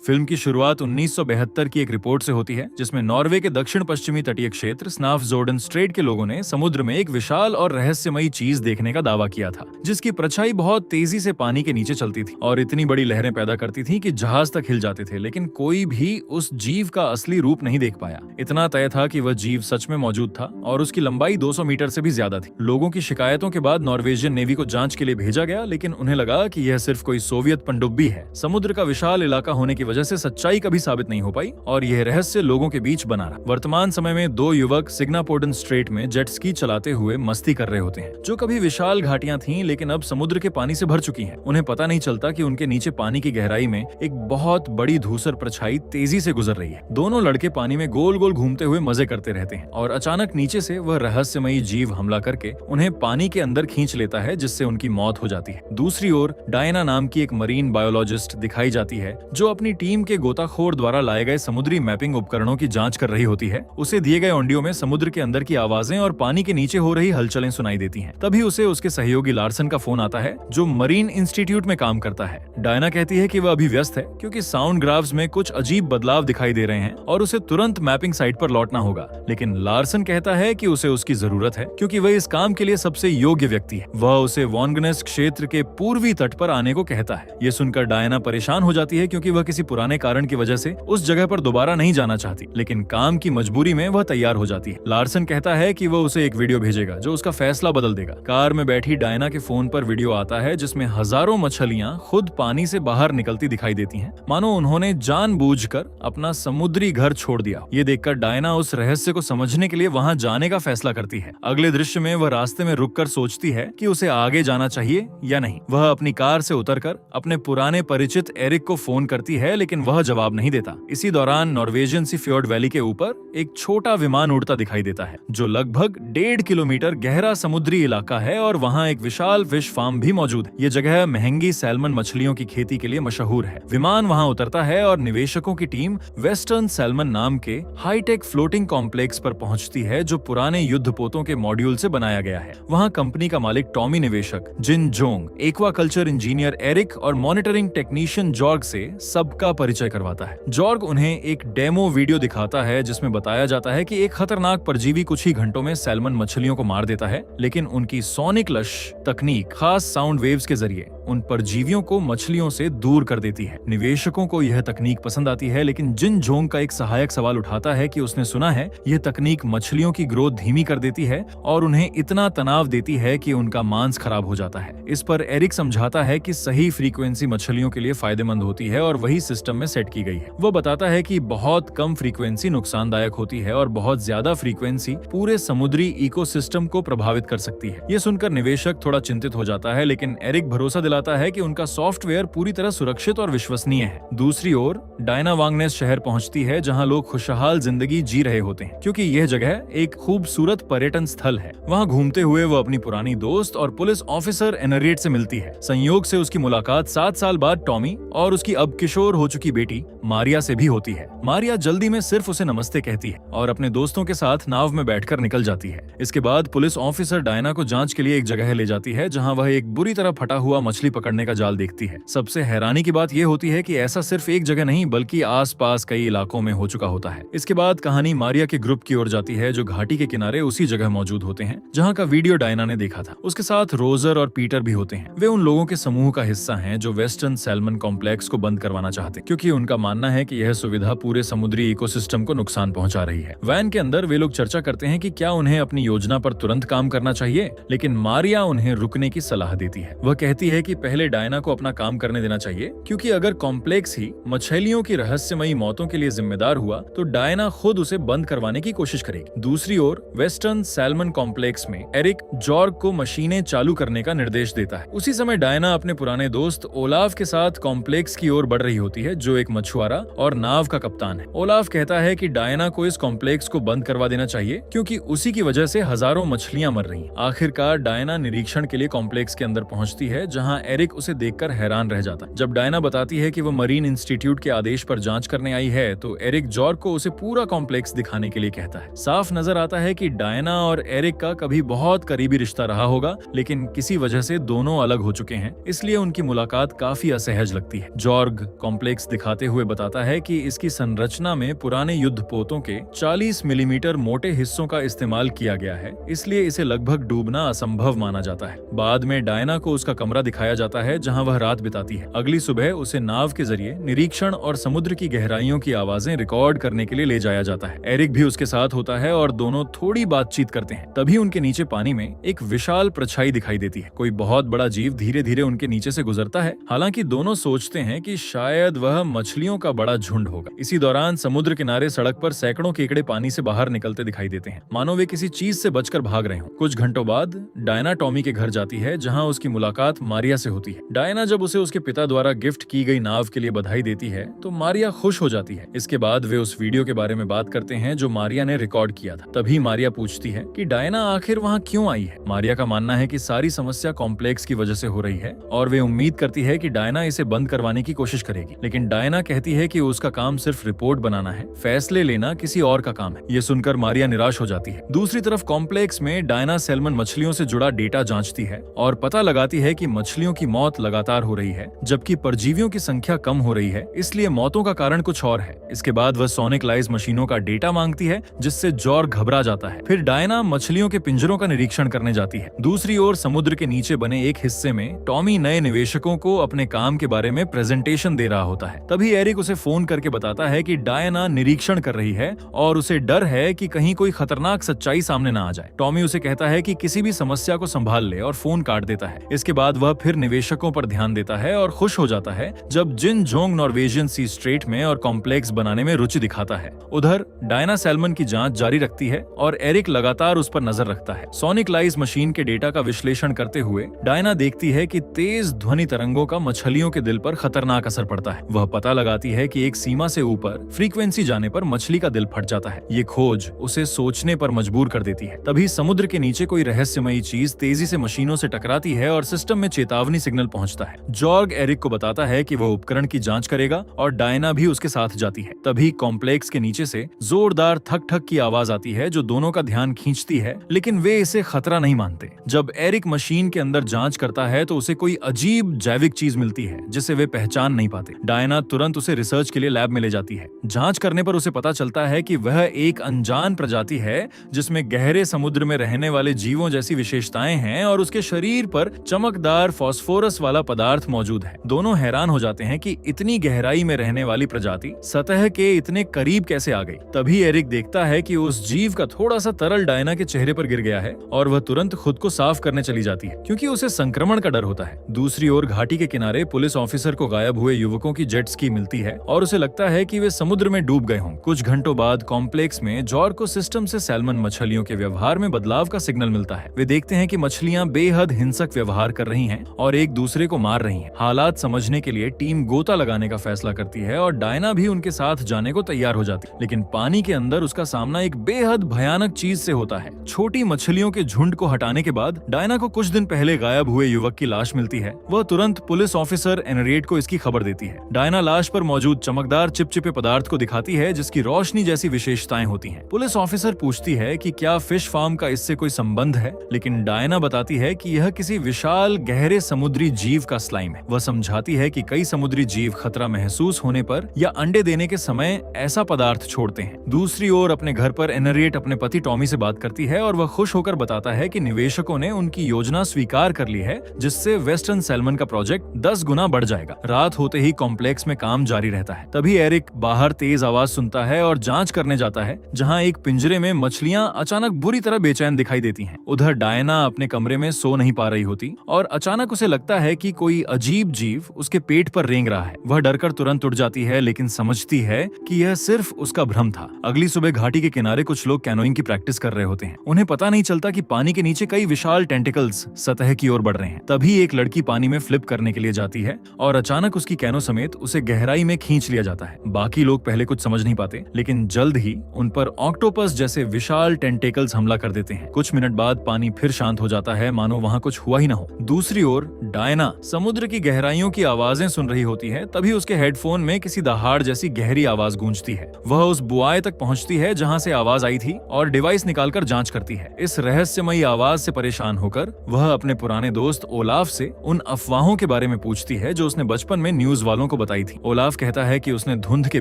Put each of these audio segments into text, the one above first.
Film की शुरुआत 1972 की एक रिपोर्ट से होती है, जिसमें नॉर्वे के दक्षिण पश्चिमी तटीय क्षेत्र स्नाफजोर्डन स्ट्रेट के लोगों ने समुद्र में एक विशाल और रहस्यमयी चीज देखने का दावा किया था, जिसकी परछाई बहुत तेजी से पानी के नीचे चलती थी और इतनी बड़ी लहरें पैदा करती थी कि जहाज तक हिल जाते थे, लेकिन कोई भी उस जीव का असली रूप नहीं देख पाया। इतना तय था कि वह जीव सच में मौजूद था और उसकी लंबाई 200 मीटर से भी ज्यादा थी। लोगों की शिकायतों के बाद नॉर्वेजियन नेवी को जांच के लिए भेजा गया, लेकिन उन्हें लगा कि यह सिर्फ कोई सोवियत पनडुब्बी है। समुद्र का विशाल इलाका होने की वजह से सच्चाई कभी साबित नहीं हो पाई और यह रहस्य लोगों के बीच बना रहा। वर्तमान समय में दो युवक सिग्नापोर्डन स्ट्रेट में जेट स्की चलाते हुए मस्ती कर रहे होते हैं, जो कभी विशाल घाटियां थीं लेकिन अब समुद्र के पानी से भर चुकी हैं। उन्हें पता नहीं चलता कि उनके नीचे पानी की गहराई में एक बहुत बड़ी धूसर परछाई तेजी से गुजर रही है। दोनों लड़के पानी में गोल गोल घूमते हुए मजे करते रहते हैं और अचानक नीचे से वह रहस्यमयी जीव हमला करके उन्हें पानी के अंदर खींच लेता है, जिससे उनकी मौत हो जाती है। दूसरी ओर डायना नाम की एक मरीन बायोलॉजिस्ट दिखाई जाती है, जो अपनी टीम के गोताखोर द्वारा लाए गए समुद्री मैपिंग उपकरणों की जांच कर रही होती है। उसे दिए गए ऑडियो में समुद्र के अंदर की आवाजें और पानी के नीचे हो रही हलचलें सुनाई देती हैं। तभी उसे उसके सहयोगी लार्सन का फोन आता है, जो मरीन इंस्टीट्यूट में काम करता है। डायना कहती है कि वह अभी व्यस्त है क्योंकि साउंड ग्राफ्स में कुछ अजीब बदलाव दिखाई दे रहे हैं और उसे तुरंत मैपिंग साइट पर लौटना होगा। लेकिन लार्सन कहता है कि उसे उसकी जरूरत है क्योंकि वह इस काम के लिए सबसे योग्य व्यक्ति है। वह उसे वॉन्गनेस क्षेत्र के पूर्वी तट पर आने को कहता है। ये सुनकर डायना परेशान हो जाती है क्योंकि वह किसी पुराने कारण की वजह से उस जगह पर दोबारा नहीं जाना चाहती, लेकिन काम की मजबूरी में वह तैयार हो जाती है। लार्सन कहता है कि वह उसे एक वीडियो भेजेगा जो उसका फैसला बदल देगा। कार में बैठी डायना के फोन पर वीडियो आता है, जिसमें हजारों मछलियां खुद पानी से बाहर निकलती दिखाई देती हैं, मानो उन्होंने जानबूझकर अपना समुद्री घर छोड़ दिया। ये देखकर डायना उस रहस्य को समझने के लिए वहां जाने का फैसला करती है। अगले दृश्य में वह रास्ते में रुककर सोचती है कि उसे आगे जाना चाहिए या नहीं। वह अपनी कार से उतरकर अपने पुराने परिचित एरिक को फोन करती है, लेकिन वह जवाब नहीं देता। इसी दौरान नॉर्वेजियन सी फ्योर्ड वैली के ऊपर एक छोटा विमान उड़ता दिखाई देता है, जो लगभग 1.5 किलोमीटर गहरा समुद्री इलाका है और वहाँ एक विशाल फिश फार्म भी मौजूद है। ये जगह महंगी सैल्मन मछलियों की खेती के लिए मशहूर है। विमान वहाँ उतरता है और निवेशकों की टीम वेस्टर्न सैल्मन नाम के हाईटेक फ्लोटिंग कॉम्प्लेक्स पर पहुंचती है, जो पुराने युद्धपोतों के मॉड्यूल से बनाया गया है। वहाँ कंपनी का मालिक टॉमी निवेशक जिन जोंग, एक्वाकल्चर इंजीनियर एरिक और मॉनिटरिंग टेक्नीशियन जॉर्ग से सबका परिचय करवाता है। जॉर्ग उन्हें एक डेमो वीडियो दिखाता है, जिसमें बताया जाता है कि एक खतरनाक परजीवी कुछ ही घंटों में सैल्मन मछलियों को मार देता है, लेकिन उनकी सोनिक लश तकनीक खास साउंड वेव्स के जरिए उन परजीवियों को मछलियों से दूर कर देती है। निवेशकों को यह तकनीक पसंद आती है, लेकिन जिन जोंग का एक सहायक सवाल उठाता है कि उसने सुना है यह तकनीक मछलियों की ग्रोथ धीमी कर देती है और उन्हें इतना तनाव देती है कि उनका मांस खराब हो जाता है। इस पर एरिक समझाता है कि सही फ्रीक्वेंसी मछलियों के लिए फायदेमंद होती है और वही सिस्टम में सेट की गई है। वो बताता है कि बहुत कम फ्रीक्वेंसी नुकसानदायक होती है और बहुत ज्यादा फ्रीक्वेंसी पूरे समुद्री इकोसिस्टम को प्रभावित कर सकती है। ये सुनकर निवेशक थोड़ा चिंतित हो जाता है, लेकिन एरिक भरोसा दिलाता है कि उनका सॉफ्टवेयर पूरी तरह सुरक्षित और विश्वसनीय है। दूसरी ओर डायना वांगनेस शहर पहुंचती है, जहां लोग खुशहाल जिंदगी जी रहे होते हैं, क्योंकि यह जगह एक खूबसूरत पर्यटन स्थल है। वहां घूमते हुए वो अपनी पुरानी दोस्त और पुलिस ऑफिसर एनरिएट से मिलती है। संयोग से उसकी मुलाकात 7 साल बाद टॉमी और उसकी अब किशोर हो चुकी बेटी मारिया से भी होती है। मारिया जल्दी में सिर्फ उसे नमस्ते कहती है और अपने दोस्तों के साथ नाव में बैठकर निकल जाती है। इसके बाद पुलिस ऑफिसर डायना को जांच के लिए एक जगह ले जाती है, जहां वह एक बुरी तरह फटा हुआ मछली पकड़ने का जाल देखती है। सबसे हैरानी की बात यह होती है कि ऐसा सिर्फ एक जगह नहीं बल्कि आसपास कई इलाकों में हो चुका होता है। इसके बाद कहानी मारिया के ग्रुप की ओर जाती है, जो घाटी के किनारे उसी जगह मौजूद होते हैं जहां का वीडियो डायना ने देखा था। उसके साथ रोजर और पीटर भी होते हैं। वे उन लोगों के समूह का हिस्सा हैं जो वेस्टर्न सैल्मन कॉम्प्लेक्स को बंद करवाना चाहते हैं, क्योंकि उनका मानना है कि यह सुविधा पूरे समुद्री इकोसिस्टम को नुकसान पहुंचा रही है। वैन के अंदर वे लोग चर्चा करते हैं कि क्या उन्हें अपनी योजना पर तुरंत काम करना चाहिए, लेकिन मारिया उन्हें रुकने की सलाह देती है। वह कहती है कि पहले डायना को अपना काम करने देना चाहिए, क्योंकि अगर कॉम्प्लेक्स ही मछलियों की रहस्यमयी मौतों के लिए जिम्मेदार हुआ तो डायना खुद उसे बंद करवाने की कोशिश करेगी। दूसरी ओर वेस्टर्न सैल्मन कॉम्प्लेक्स में एरिक जॉर्ग को मशीनें चालू करने का निर्देश देता है। उसी समय डायना अपने पुराने दोस्त ओलाफ के साथ कॉम्प्लेक्स की ओर बढ़ रही होती है, जो एक मछुआरा और नाव का कप्तान है। ओलाफ कहता है कि डायना को इस कॉम्प्लेक्स को बंद करवा देना चाहिए, क्योंकि उसी की वजह से हजारों मछलियां मर रही हैं। आखिरकार डायना निरीक्षण के लिए कॉम्प्लेक्स के अंदर पहुंचती है, जहां जहाँ एरिक उसे देखकर हैरान रह जाता है। जब डायना बताती है कि वो मरीन इंस्टीट्यूट के आदेश पर जांच करने आई है तो एरिक जॉर्ग को उसे पूरा कॉम्प्लेक्स दिखाने के लिए कहता है। साफ नजर आता है कि डायना और एरिक का कभी बहुत करीबी रिश्ता रहा होगा, लेकिन किसी वजह से दोनों अलग हो चुके हैं, इसलिए उनकी मुलाकात काफी असहज लगती है। जॉर्ग कॉम्प्लेक्स दिखाते हुए बताता है कि इसकी संरचना में पुराने युद्धपोतों के 40 मिलीमीटर मोटे हिस्सों का इस्तेमाल किया गया है, इसलिए इसे लगभग डूबना असंभव माना जाता है। बाद में डायना को उसका कमरा दिखाया जाता है जहां वह रात बिताती है। अगली सुबह उसे नाव के जरिए निरीक्षण और समुद्र की गहराइयों की आवाजें रिकॉर्ड करने के लिए ले जाया जाता है। एरिक भी उसके साथ होता है और दोनों थोड़ी बातचीत करते हैं। तभी उनके नीचे पानी में एक विशाल परछाई दिखाई देती है। कोई बहुत बड़ा जीव धीरे धीरे उनके नीचे से गुजरता है। हालांकि दोनों सोचते हैं कि शायद वह मछलियों का बड़ा झुंड होगा। इसी दौरान समुद्र किनारे सड़क पर सैकड़ों केकड़े पानी से बाहर निकलते दिखाई देते हैं, मानो वे किसी चीज से बचकर भाग रहे हों। कुछ घंटों बाद डायना टॉमी के घर जाती है जहां उसकी मुलाकात मारिया से होती है। डायना जब उसे उसके पिता द्वारा गिफ्ट की गई नाव के लिए बधाई देती है तो मारिया खुश हो जाती है। इसके बाद वे उस वीडियो के बारे में बात करते हैं जो मारिया ने रिकॉर्ड किया था। तभी मारिया पूछती है कि डायना आखिर वहां क्यों आई है। मारिया का मानना है कि सारी समस्या कॉम्प्लेक्स की वजह से हो रही है और वे उम्मीद करती है कि डायना इसे बंद करवाने की कोशिश करेगी, लेकिन डायना कहती है कि उसका काम सिर्फ रिपोर्ट बनाना है, फैसले लेना किसी और का काम है। ये सुनकर मारिया निराश हो जाती है। दूसरी तरफ कॉम्प्लेक्स में डायना सैल्मन मछलियों से जुड़ा डेटा जांचती है और पता लगाती है कि मछलियों की मौत लगातार हो रही है जबकि परजीवियों की संख्या कम हो रही है, इसलिए मौतों का कारण कुछ और है। इसके बाद वह सोनिक लाइज मशीनों का डेटा मांगती है जिससे जॉर्ग घबरा जाता है। फिर डायना मछलियों के पिंजरों का निरीक्षण करने जाती है। दूसरी ओर समुद्र के नीचे बने एक हिस्से में टॉमी नए निवेशकों को अपने काम के बारे में प्रेजेंटेशन दे रहा होता है। तभी एरिक उसे फोन करके बताता है कि डायना निरीक्षण कर रही है और उसे डर है कि कहीं कोई खतरनाक सच्चाई सामने ना आ जाए। टॉमी उसे कहता है कि किसी भी समस्या को संभाल ले और फोन काट देता है। इसके बाद वह फिर निवेशकों पर ध्यान देता है और खुश हो जाता है जब जिन जोंग नॉर्वेजियन सी स्ट्रेट में और कॉम्प्लेक्स बनाने में रुचि दिखाता है। उधर डायना सैल्मन की जांच जारी रखती है और एरिक लगातार उस पर नजर रखता है। सोनिक लाइज मशीन के डेटा का विश्लेषण करते हुए डायना देखती है कि तेज ध्वनि तरंगों का मछलियों के दिल पर खतरनाक असर पड़ता है। वह पता लगाती है कि एक सीमा से ऊपर फ्रीक्वेंसी जाने पर मछली का दिल फट जाता है। ये खोज उसे सोचने पर मजबूर कर देती है। तभी समुद्र के नीचे कोई रहस्यमयी चीज तेजी से मशीनों से टकराती है और सिस्टम में चेतावनी सिग्नल पहुंचता है। जॉर्ग एरिक को बताता है कि वह उपकरण की जांच करेगा और डायना भी उसके साथ जाती है। तभी कॉम्प्लेक्स के नीचे से जोरदार थक थक की आवाज आती है जो दोनों का ध्यान खींचती है, लेकिन वे इसे खतरा नहीं मानते। जब एरिक मशीन के अंदर जांच करता है तो उसे कोई अजीब जैविक चीज मिलती है जिसे वे पहचान नहीं पाते। डायना तुरंत उसे रिसर्च के लिए लैब में ले जाती है। जांच करने पर उसे पता चलता है कि वह एक अनजान प्रजाति है जिसमें गहरे समुद्र में रहने वाले जीवों जैसी विशेषताएं हैं और उसके शरीर पर चमकदार फास्फोरस वाला पदार्थ मौजूद है। दोनों हैरान हो जाते हैं कि इतनी गहराई में रहने वाली प्रजाति सतह के इतने करीब कैसे आ गई। तभी एरिक देखता है कि उस जीव का थोड़ा सा तरल डायना के चेहरे पर गिर गया है और वह तुरंत खुद को साफ करने चली जाती है क्योंकि उसे संक्रमण का डर होता है। दूसरी ओर घाटी के किनारे पुलिस ऑफिसर को गायब हुए युवकों की जेट स्की मिलती है और उसे लगता है कि वे समुद्र में डूब गए हों। कुछ घंटों बाद कॉम्प्लेक्स में जॉर्ग को सिस्टम से सैल्मन मछलियों के व्यवहार में बदलाव का सिग्नल मिलता है। वे देखते हैं कि मछलियां बेहद हिंसक व्यवहार कर रही हैं और एक दूसरे को मार रही हैं। हालात समझने के लिए टीम गोता लगाने का फैसला करती है और डायना भी उनके साथ जाने को तैयार हो जाती है, लेकिन पानी के अंदर उसका सामना एक बेहद भयानक चीज से होता है। छोटी मछलियों के झुंड को हटाने के बाद डायना को कुछ दिन पहले गायब हुए युवक की लाश मिलती है। वह तुरंत पुलिस ऑफिसर एनरिएट को इसकी खबर देती है। डायना लाश पर मौजूद चमकदार चिपचिपे पदार्थ को दिखाती है जिसकी रोशनी जैसी विशेषताएं होती हैं। पुलिस ऑफिसर पूछती है कि क्या फिश फार्म का इससे कोई संबंध है, लेकिन डायना बताती है कि यह किसी विशाल गहरे समुद्री जीव का स्लाइम है। वह समझाती है कि कई समुद्री जीव खतरा महसूस होने पर या अंडे देने के समय ऐसा पदार्थ छोड़ते हैं। दूसरी ओर अपने घर पर एनरिएट अपने पति टॉमी से बात करती है और वह खुश होकर बताता है कि निवेशकों ने उनकी योजना स्वीकार कर ली है जिससे वेस्टर्न सैल्मन का प्रोजेक्ट 10 गुना बढ़ जाएगा। रात होते ही कॉम्प्लेक्स में काम जारी रहता है। तभी एरिक बाहर तेज आवाज सुनता है और जांच करने जाता है जहां एक पिंजरे में मछलियां अचानक बुरी तरह बेचैन दिखाई देती हैं। उधर डायना अपने कमरे में सो नहीं पा रही होती और अचानक उसे लगता है कि कोई अजीब जीव उसके पेट पर रेंग रहा है। वह डरकर तुरंत उठ जाती है लेकिन समझती है कि यह सिर्फ उसका भ्रम था। अगली सुबह घाटी के किनारे कुछ लोग कैनोइंग की प्रैक्टिस कर रहे होते हैं। उन्हें पता नहीं चलता कि पानी के नीचे कई विशाल टेंटिकल्स सतह की ओर बढ़ रहे हैं। तभी एक लड़की पानी में फ्लिप करने के लिए जाती है और अचानक उसकी कैनो समेत उसे गहराई में खींच लिया जाता है। बाकी लोग पहले कुछ समझ नहीं पाते, लेकिन जल्द ही उन पर ऑक्टोपस जैसे विशाल टेंटेकल्स हमला कर देते हैं। कुछ मिनट बाद पानी फिर शांत हो जाता है, मानो वहाँ कुछ हुआ ही ना हो। दूसरी ओर डायना समुद्र की गहराइयों की आवाजें सुन रही होती है, तभी उसके हेडफोन में किसी दहाड़ जैसी गहरी आवाज गूंजती है। वह उस बुआए तक पहुंचती है जहां से आवाज आई थी और डिवाइस निकालकर जांच करती है। इस रहस्यमयी आवाज से परेशान होकर वह अपने पुराने दोस्त ओलाफ से उन अफवाहों के बारे में पूछती है जो उसने बचपन में न्यूज वालों को बताई थी। ओलाफ कहता है कि उसने धुंध के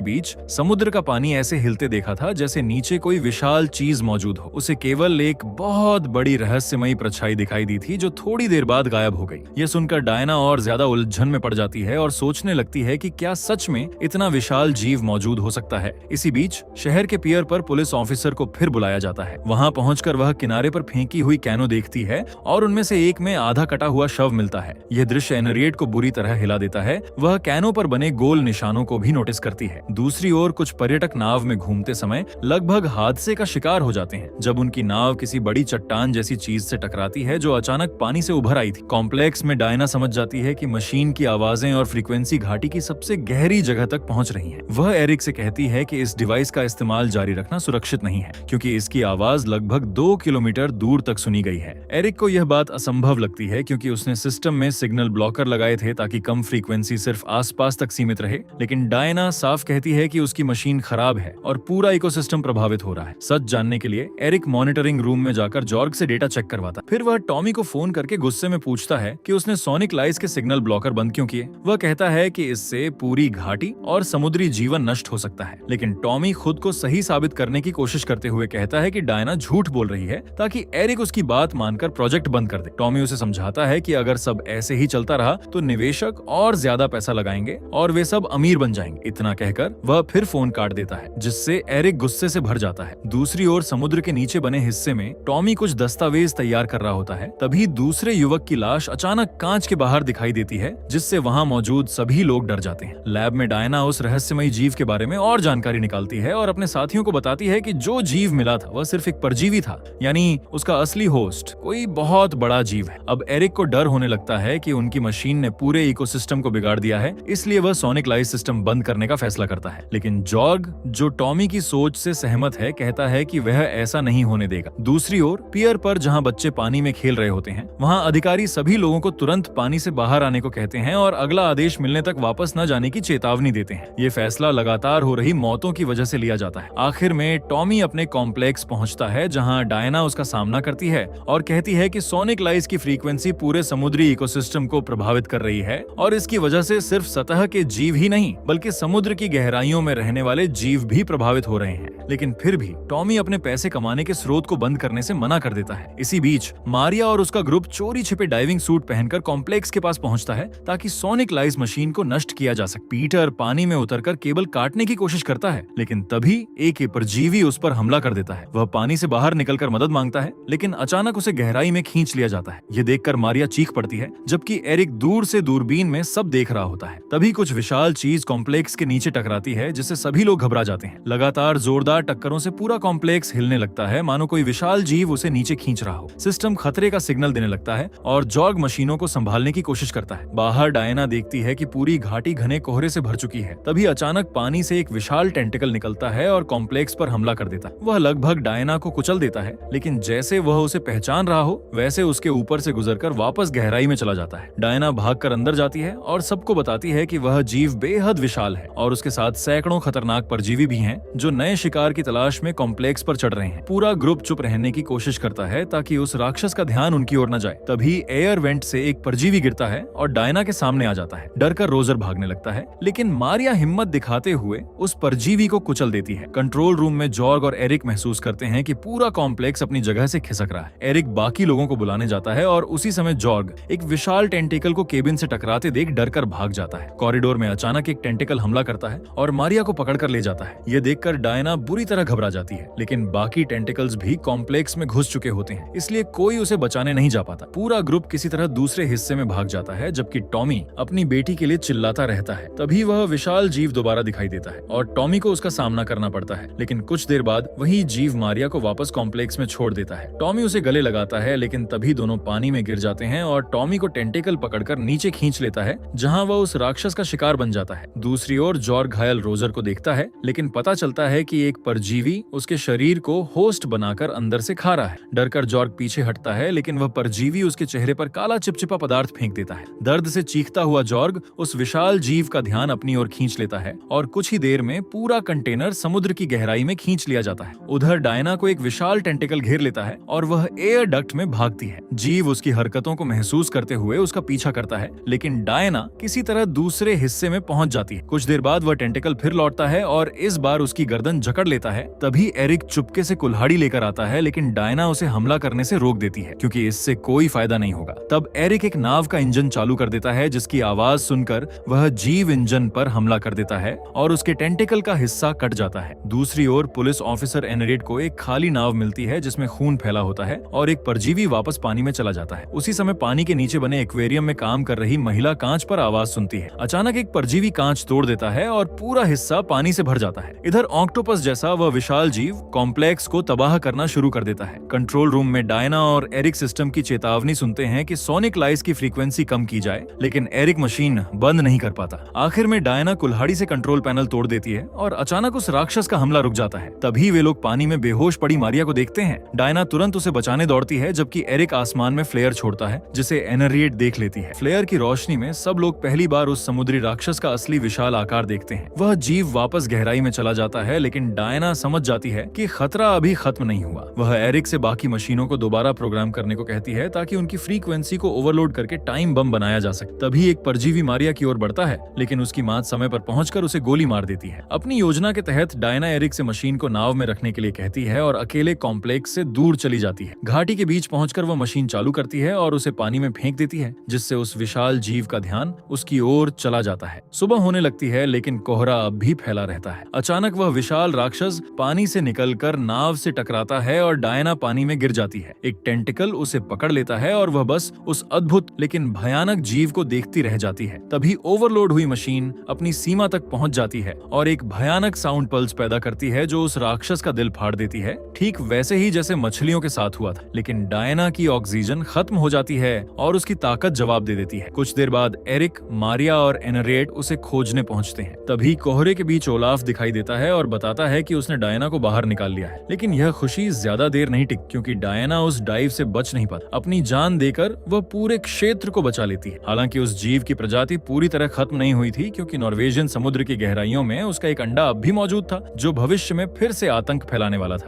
बीच समुद्र का पानी ऐसे हिलते देखा था जैसे नीचे कोई विशाल चीज मौजूद हो। उसे केवल एक बहुत बड़ी रहस्यमयी परछाई दिखाई दी थी जो थोड़ी देर बाद गायब हो गई। यह सुनकर डायना और ज्यादा उलझन में पड़ जाती है और सोचने लगती है कि क्या सच में इतना विशाल जीव मौजूद हो सकता है। इसी बीच शहर के पियर पर पुलिस ऑफिसर को फिर बुलाया जाता है। वहां पहुंचकर वह किनारे पर फेंकी हुई कैनो देखती है और उनमें से एक में आधा कटा हुआ शव मिलता है। यह दृश्य एनरिएट को बुरी तरह हिला देता है। वह कैनो पर बने गोल निशानों को भी नोटिस करती है। दूसरी ओर कुछ पर्यटक नाव में घूमते समय लगभग हादसे का शिकार हो जाते हैं जब उनकी नाव किसी बड़ी चट्टान जैसी चीज से टकराती है जो अचानक पानी से उभर आई थी। कॉम्प्लेक्स में डायना समझ जाती है कि मशीन की आवाजें और फ्रीक्वेंसी घाटी की सबसे गहरी जगह तक पहुंच रही हैं। वह एरिक से कहती है कि इस डिवाइस का इस्तेमाल जारी रखना सुरक्षित नहीं है क्योंकि इसकी आवाज लगभग 2 किलोमीटर दूर तक सुनी गई है। एरिक को यह बात असंभव लगती है क्योंकि उसने सिस्टम में सिग्नल ब्लॉकर लगाए थे ताकि कम फ्रीक्वेंसी सिर्फ आसपास तक सीमित रहे, लेकिन डायना साफ कहती है कि उसकी मशीन खराब है और पूरा इकोसिस्टम प्रभावित हो रहा है। सच जानने के लिए एरिक मॉनिटरिंग रूम में जाकर जॉर्ग से डेटा चेक करवाता। फिर वह टॉमी को फोन करके गुस्से में पूछता है कि उसने सोनिक लाइस के सिग्नल ब्लॉकर बंद क्यों किए। वह कहता है कि इससे पूरी घाटी और समुद्री जीवन नष्ट हो सकता है, लेकिन टॉमी खुद को सही साबित करने की कोशिश करते हुए कहता है कि डायना झूठ बोल रही है ताकि एरिक उसकी बात मानकर प्रोजेक्ट बंद कर दे। टॉमी उसे समझाता है कि अगर सब ऐसे ही चलता रहा तो निवेशक और ज्यादा पैसा लगाएंगे और वे सब अमीर बन जाएंगे। इतना कहकर वह फिर फोन काट देता है जिससे एरिक गुस्से से भर जाता है। दूसरी ओर समुद्र के नीचे बने हिस्से में टॉमी कुछ दस्तावेज तैयार कर रहा होता है। तभी दूसरे युवक की लाश अचानक कांच के बाहर दिखाई देती है जिससे वहां मौजूद सभी लोग डर जाते हैं। लैब में डायना उस रहस्यमयी जीव के बारे में और जानकारी निकालती है और अपने साथियों को बताती है कि जो जीव मिला था वह सिर्फ एक परजीवी था, यानी उसका असली होस्ट कोई बहुत बड़ा जीव है। अब एरिक को डर होने लगता है कि उनकी मशीन ने पूरे इकोसिस्टम को बिगाड़ दिया है, इसलिए वह सोनिक लाइस सिस्टम बंद करने का फैसला करता है। लेकिन जॉर्ग, जो टॉमी की सोच से सहमत है, कहता है कि वह ऐसा नहीं होने देगा। दूसरी ओर पियर पर जहां बच्चे पानी में खेल रहे होते हैं, वहां अधिकारी सभी लोगों को तुरंत पानी से बाहर आने को कहते हैं और अगला आदेश मिलने तक वापस न जाने की चेतावनी देते हैं। ये फैसला लगातार हो रही मौतों की वजह से लिया जाता है। आखिर में टॉमी अपने कॉम्प्लेक्स पहुंचता है जहां डायना उसका सामना करती है और कहती है कि सोनिक लाइस की फ्रीक्वेंसी पूरे समुद्री इकोसिस्टम को प्रभावित कर रही है और इसकी वजह से सिर्फ सतह के जीव ही नहीं बल्कि समुद्र की गहराइयों में रहने वाले जीव भी प्रभावित हो रहे हैं। लेकिन फिर भी टॉमी अपने पैसे कमाने के स्रोत को बंद करने से मना कर देता है। इसी बीच मारिया और उसका ग्रुप चोरी छिपे डाइविंग सूट पहनकर कॉम्प्लेक्स के पास पहुंचता है ताकि सोनिक लाइस मशीन को नष्ट किया जा सके। पीटर पानी में उतरकर केबल काटने की कोशिश करता है, लेकिन तभी एक परजीवी उस पर हमला कर देता है। वह पानी से बाहर निकलकर मदद मांगता है, लेकिन अचानक उसे गहराई में खींच लिया जाता है। ये देखकर मारिया चीख पड़ती है, जबकि एरिक दूर से दूरबीन में सब देख रहा होता है। तभी कुछ विशाल चीज कॉम्प्लेक्स के नीचे टकराती है, जिससे सभी लोग घबरा जाते हैं। लगातार जोरदार टक्करों से पूरा कॉम्प्लेक्स हिलने लगता है, मानो कोई विशाल जीव उसे नीचे खींच रहा हो। सिस्टम खतरे का सिग्नल देने लगता है और जॉर्ग मशीनों को संभालने की कोशिश करता है। बाहर डायना देखती है कि पूरी घाटी घने कोहरे से भर चुकी है। तभी अचानक पानी से एक विशाल टेंटिकल निकलता है और कॉम्प्लेक्स पर हमला कर देता है। वह लगभग डायना को कुचल देता है, लेकिन जैसे वह उसे पहचान रहा हो वैसे उसके ऊपर से गुजरकर वापस गहराई में चला जाता है। डायना भागकर अंदर जाती है और सबको बताती है कि वह जीव बेहद विशाल है और उसके साथ सैकड़ों खतरनाक परजीवी भी हैं जो नए शिकार की तलाश में कॉम्प्लेक्स पर चढ़ रहे हैं। पूरा ग्रुप चुप रहने की कोशिश करता है ताकि उस राक्षस का ध्यान उनकी ओर न जाए। तभी एयर वेंट से एक परजीवी गिरता है और डायना के सामने आ जाता है। डरकर रोजर भागने लगता है, लेकिन मारिया हिम्मत दिखाते हुए उस परजीवी को कुचल देती है। कंट्रोल रूम में जॉर्ग और एरिक महसूस करते हैं कि पूरा कॉम्प्लेक्स अपनी जगह से खिसक रहा है। एरिक बाकी लोगों को बुलाने जाता है और उसी समय जॉर्ग एक विशाल टेंटिकल को केबिन से टकराते देख डरकर भाग जाता है। कॉरिडोर में अचानक एक टेंटिकल हमला करता है और मारिया को पकड़कर ले जाता है। ये देखकर डायना बुरी तरह घबरा जाती है, लेकिन बाकी टेंटिकल्स भी कॉम्प्लेक्स में घुस चुके होते हैं, इसलिए कोई उसे बचाने नहीं जा पाता। पूरा ग्रुप किसी तरह दूसरे हिस्से में भाग जाता है, जबकि टॉमी अपनी बेटी के लिए चिल्लाता रहता है। तभी वह विशाल जीव दोबारा दिखाई देता है और टॉमी को उसका सामना करना पड़ता है, लेकिन कुछ देर बाद वही जीव मारिया को वापस कॉम्प्लेक्स में छोड़ देता है। टॉमी उसे गले लगाता है, लेकिन तभी दोनों पानी में गिर जाते हैं और टॉमी को टेंटिकल पकड़कर नीचे खींच लेता है, जहां वह उस राक्षस का शिकार बन जाता है। दूसरी ओर जॉर्ग घायल रोजर को देखता है, लेकिन पता चलता है कि एक परजीवी उसके शरीर को होस्ट बनाकर अंदर से खा रहा है। डरकर जॉर्ग पीछे हटता है, लेकिन वह परजीवी उसके चेहरे पर काला चिप चिपचिपा पदार्थ फेंक देता है। दर्द से चीखता हुआ जॉर्ग उस विशाल जीव का ध्यान अपनी ओर खींच लेता है और कुछ ही देर में पूरा कंटेनर समुद्र की गहराई में खींच लिया जाता है। उधर डायना को एक विशाल टेंटिकल घेर लेता है और वह एयर डक्ट में भागती है। जीव उसकी हरकतों को महसूस करते हुए उसका पीछा करता है, लेकिन डायना किसी तरह दूसरे हिस्से में पहुंच जाती है। कुछ देर बाद वह टेंटिकल फिर लौटता है और इस बार उसकी गर्दन जकड़ लेता है। तभी एरिक चुपके से कुल्हाड़ी लेकर आता है, लेकिन डायना उसे हमला करने से रोक देती है क्योंकि इससे कोई फायदा नहीं होगा। तब एरिक एक नाव का इंजन चालू कर देता है, जिसकी आवाज सुनकर वह जीव इंजन पर हमला कर देता है और उसके टेंटिकल का हिस्सा कट जाता है। दूसरी ओर पुलिस ऑफिसर एनरेट को एक खाली नाव मिलती है जिसमें खून फैला होता है और एक परजीवी वापस पानी में चला जाता है। उसी समय पानी के नीचे बने एक्वेरियम में काम कर रही महिला कांच पर आवाज सुनती है। अचानक एक परजीवी कांच तोड़ देता है और पूरा हिस्सा पानी से भर जाता है। इधर ऑक्टोपस जैसा वह विशाल जीव कॉम्प्लेक्स को तबाह करना शुरू कर देता है। कंट्रोल रूम में डायना और एरिक सिस्टम की चेतावनी सुनते हैं कि सोनिक लाइस की फ्रीक्वेंसी कम की जाए, लेकिन एरिक मशीन बंद नहीं कर पाता। आखिर में डायना कुल्हाड़ी से कंट्रोल पैनल तोड़ देती है और अचानक उस राक्षस का हमला रुक जाता है। तभी वे लोग पानी में बेहोश पड़ी मारिया को देखते हैं। डायना तुरंत उसे बचाने दौड़ती है, जबकि एरिक आसमान में फ्लेयर छोड़ता है, जिसे एनरिएट देख लेती है। फ्लेयर की रोशनी में सब लोग पहली बार उस समुद्री राक्षस का असली विशाल आकार देखते हैं। वह जीव वापस गहराई में चला जाता है, लेकिन डायना समझ जाती है कि खतरा अभी खत्म नहीं हुआ। वह एरिक से बाकी मशीनों को दोबारा प्रोग्राम करने को कहती है ताकि उनकी फ्रीक्वेंसी को ओवरलोड करके टाइम बम बनाया जा सके। तभी एक परजीवी मारिया की ओर बढ़ता है, लेकिन उसकी मां समय पर पहुंचकर उसे गोली मार देती है। अपनी योजना के तहत डायना एरिक से मशीन को नाव में रखने के लिए कहती है और अकेले कॉम्प्लेक्स से दूर चली जाती है। घाटी के बीच पहुंचकर वह मशीन चालू करती है और उसे पानी में फेंक देती है, जिससे उस विशाल जीव का ध्यान उसकी ओर चला जाता है। सुबह होने लगती है, लेकिन कोहरा अब भी फैला रहता है। अचानक वह विशाल राक्षस पानी से निकलकर नाव से टकराता है और डायना पानी में गिर जाती है। एक टेंटिकल उसे पकड़ लेता है और वह बस उस अद्भुत लेकिन भयानक जीव को देखती रह जाती है। तभी ओवरलोड हुई मशीन अपनी सीमा तक पहुंच जाती है और एक भयानक साउंड पल्स पैदा करती है जो उस राक्षस का दिल फाड़ देती है, ठीक वैसे ही जैसे मछलियों के साथ हुआ था। लेकिन डायना की ऑक्सीजन खत्म हो जाती है और उसकी ताकत जवाब दे देती है। कुछ देर बाद एरिक, मारिया और एनरेट उसे खोजने पहुंचते हैं। तभी कोहरे के बीच ओलाफ दिखाई देता है और बताता है कि उसने डायना को बाहर निकाल लिया है। लेकिन यह खुशी ज्यादा देर नहीं टिकी, क्योंकि डायना उस डाइव से बच नहीं पाती। अपनी जान देकर वह पूरे क्षेत्र को बचा लेती है। हालांकि उस जीव की प्रजाति पूरी तरह खत्म नहीं हुई थी, क्योंकि नॉर्वेजियन समुद्र की गहराइयों में उसका एक अंडा अब भी मौजूद था, जो भविष्य में फिर से आतंक फैलाने वाला था।